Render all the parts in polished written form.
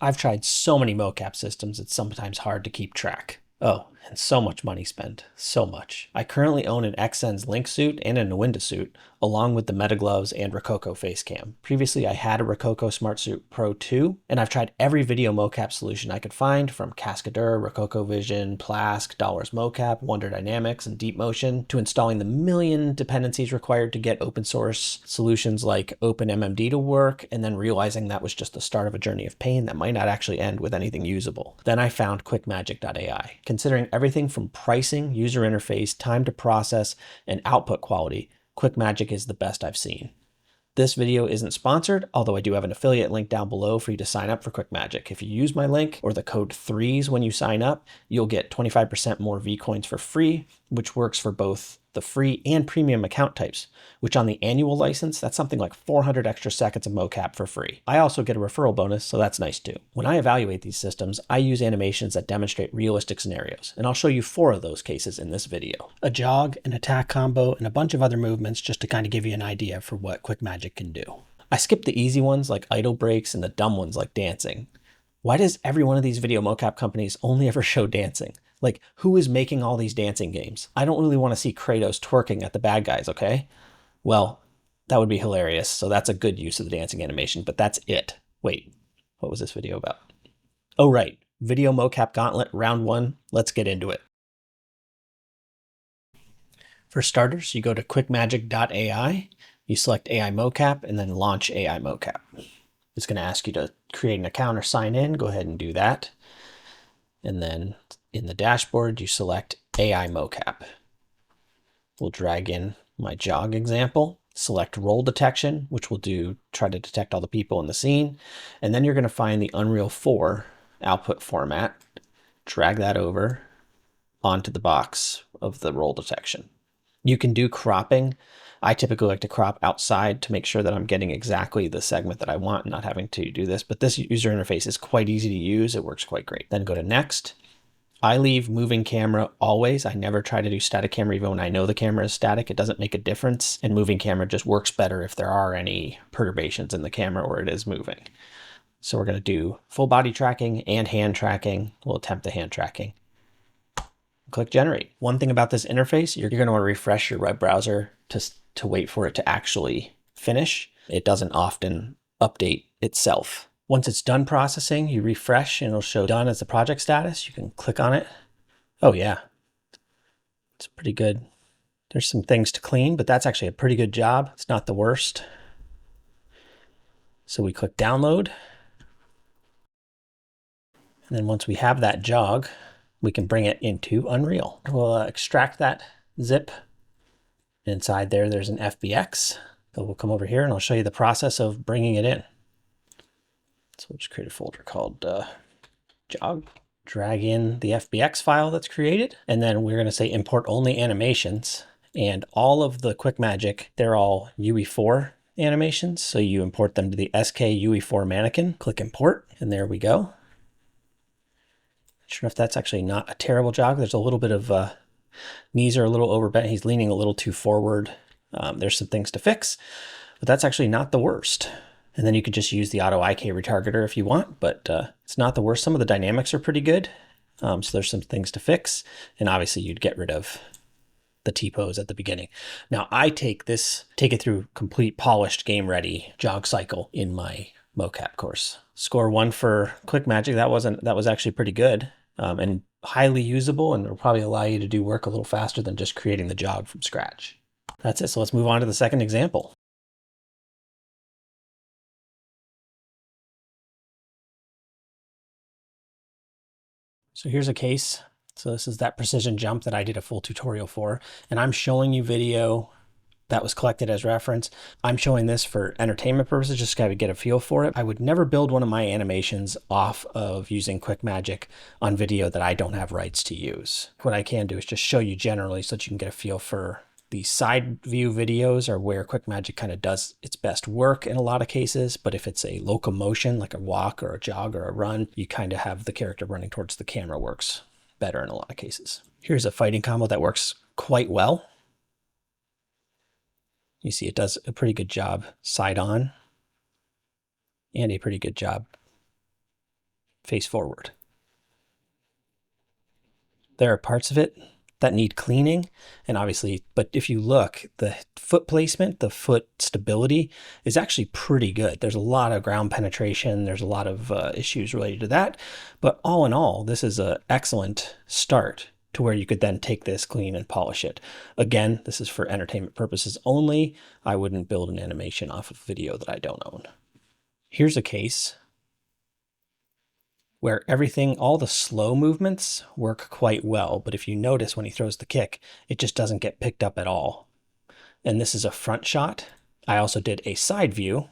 I've tried so many mocap systems, it's sometimes hard to keep track. Oh, and so much money spent. So much. I currently own an Xsense Link suit and a Nwinda suit, along with the Meta Gloves and Rococo face cam. Previously, I had a Rococo Smart Suit Pro 2, and I've tried every video mocap solution I could find, from Cascadeur, Rococo Vision, Plask, Dollars Mocap, Wonder Dynamics, and Deep Motion, to installing the million dependencies required to get open source solutions like OpenMMD to work, and then realizing that was just the start of a journey of pain that might not actually end with anything usable. Then I found QuickMagic.ai. Considering everything from pricing, user interface, time to process, and output quality, QuickMagic is the best I've seen. This video isn't sponsored, although I do have an affiliate link down below for you to sign up for QuickMagic. If you use my link or the code THREES when you sign up, you'll get 25% more Vcoins for free, which works for both the free and premium account types, which on the annual license, that's something like 400 extra seconds of mocap for free. I also get a referral bonus, so that's nice too. When I evaluate these systems, I use animations that demonstrate realistic scenarios, and I'll show you 4 of those cases in this video. A jog, an attack combo, and a bunch of other movements just to kind of give you an idea for what QuickMagic can do. I skipped the easy ones like idle breaks and the dumb ones like dancing. Why does every one of these video mocap companies only ever show dancing? Like, who is making all these dancing games? I don't really want to see Kratos twerking at the bad guys, okay? Well, that would be hilarious, so that's a good use of the dancing animation, but that's it. Wait, what was this video about? Oh, right. Video mocap gauntlet, round 1. Let's get into it. For starters, you go to QuickMagic.ai, you select AI mocap, and then launch AI mocap. It's going to ask you to create an account or sign in. Go ahead and do that. And then in the dashboard, you select AI mocap. We'll drag in my jog example, select role detection, which will try to detect all the people in the scene. And then you're going to find the Unreal 4 output format, drag that over onto the box of the role detection. You can do cropping. I typically like to crop outside to make sure that I'm getting exactly the segment that I want and not having to do this, but this user interface is quite easy to use. It works quite great. Then go to next. I leave moving camera always. I never try to do static camera even when I know the camera is static. It doesn't make a difference, and moving camera just works better if there are any perturbations in the camera or it is moving. So we're going to do full body tracking and hand tracking. We'll attempt the hand tracking. Click generate. One thing about this interface, you're going to want to refresh your web browser to wait for it to actually finish. It doesn't often update itself. Once it's done processing, you refresh and it'll show done as the project status. You can click on it. Oh yeah, it's pretty good. There's some things to clean, but that's actually a pretty good job. It's not the worst. So we click download. And then once we have that jog, we can bring it into Unreal. We'll extract that zip. Inside there's an FBX. So we'll come over here and I'll show you the process of bringing it in. So we'll just create a folder called jog. Drag in the FBX file that's created. And then we're going to say import only animations. And all of the QuickMagic, they're all UE4 animations. So you import them to the SK UE4 mannequin. Click import, and there we go. Sure enough, that's actually not a terrible jog. There's a little bit of knees are a little overbent. He's leaning a little too forward. There's some things to fix, but that's actually not the worst. And then you could just use the auto IK retargeter if you want, but it's not the worst. Some of the dynamics are pretty good. So there's some things to fix. And obviously you'd get rid of the T-pose at the beginning. Now I take it through complete polished game ready jog cycle in my mocap course. Score 1 for QuickMagic. That was actually pretty good. And highly usable, and it'll probably allow you to do work a little faster than just creating the jog from scratch. That's it. So let's move on to the second example. So here's a case. So this is that precision jump that I did a full tutorial for, and I'm showing you video that was collected as reference. I'm showing this for entertainment purposes, just to get a feel for it. I would never build one of my animations off of using QuickMagic on video that I don't have rights to use. What I can do is just show you generally so that you can get a feel for the side view videos are where QuickMagic kind of does its best work in a lot of cases. But if it's a locomotion, like a walk or a jog or a run, you kind of have the character running towards the camera works better in a lot of cases. Here's a fighting combo that works quite well. You see it does a pretty good job side on and a pretty good job face forward. There are parts of it that need cleaning, and obviously, but if you look, the foot placement, the foot stability is actually pretty good. There's a lot of ground penetration. There's a lot of issues related to that. But all in all, this is an excellent start to where you could then take this, clean, and polish it. Again, this is for entertainment purposes only. I wouldn't build an animation off of video that I don't own. Here's a case where everything, all the slow movements work quite well. But if you notice when he throws the kick, it just doesn't get picked up at all. And this is a front shot. I also did a side view.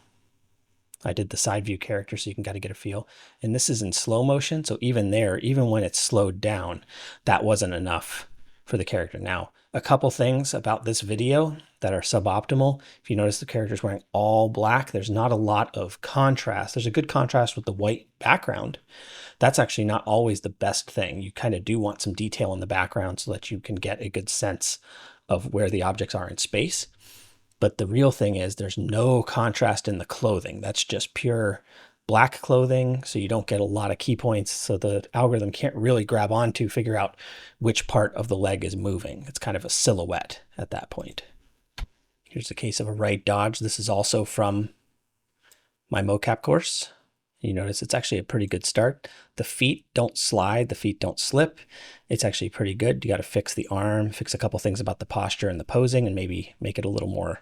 I did the side view character so you can kind of get a feel. And this is in slow motion. So even there, even when it's slowed down, that wasn't enough for the character. Now, a couple things about this video that are suboptimal. If you notice the character's wearing all black, there's not a lot of contrast. There's a good contrast with the white background. That's actually not always the best thing. You kind of do want some detail in the background so that you can get a good sense of where the objects are in space. But the real thing is there's no contrast in the clothing. That's just pure black clothing, so you don't get a lot of key points, so the algorithm can't really grab onto, figure out which part of the leg is moving. It's kind of a silhouette at that point. Here's a case of a right dodge. This is also from my mocap course. You notice it's actually a pretty good start. The feet don't slide, the feet don't slip. It's actually pretty good. You got to fix the arm, fix a couple things about the posture and the posing, and maybe make it a little more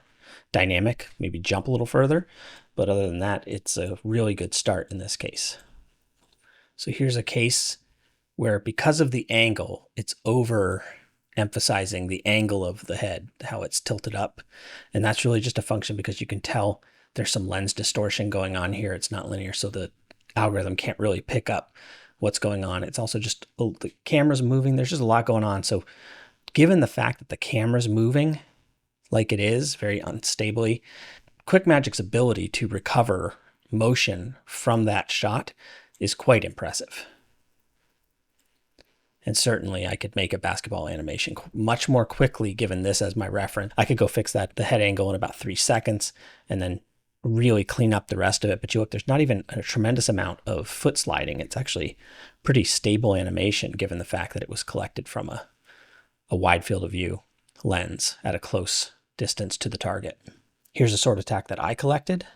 dynamic, maybe jump a little further. But other than that, it's a really good start in this case. So here's a case where because of the angle, it's over emphasizing the angle of the head, how it's tilted up. And that's really just a function because you can tell there's some lens distortion going on here. It's not linear, so the algorithm can't really pick up what's going on. It's also just the camera's moving. There's just a lot going on. So given the fact that the camera's moving like it is, very unstably, QuickMagic's ability to recover motion from that shot is quite impressive. And certainly I could make a basketball animation much more quickly given this as my reference. I could go fix the head angle in about 3 seconds and then really clean up the rest of it. But you look, there's not even a tremendous amount of foot sliding. It's actually pretty stable animation given the fact that it was collected from a wide field of view lens at a close distance to the target. Here's a sword attack that I collected,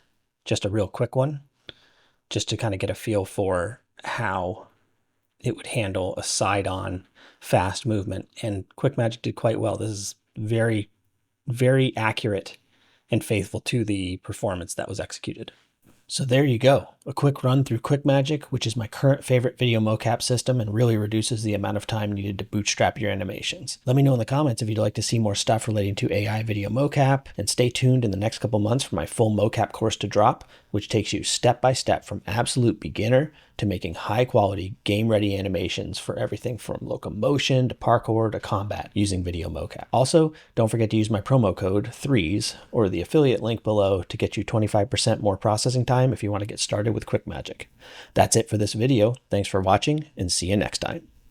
just a real quick one, just to kind of get a feel for how it would handle a side-on fast movement. And QuickMagic did quite well. This is very, very accurate and faithful to the performance that was executed. So there you go, a quick run through QuickMagic, which is my current favorite video mocap system and really reduces the amount of time needed to bootstrap your animations. Let me know in the comments if you'd like to see more stuff relating to AI video mocap, and stay tuned in the next couple months for my full mocap course to drop, which takes you step by step from absolute beginner to making high quality game ready animations for everything from locomotion to parkour to combat using video mocap. Also, don't forget to use my promo code THREES or the affiliate link below to get you 25% more processing time if you want to get started with QuickMagic. That's it for this video. Thanks for watching and see you next time.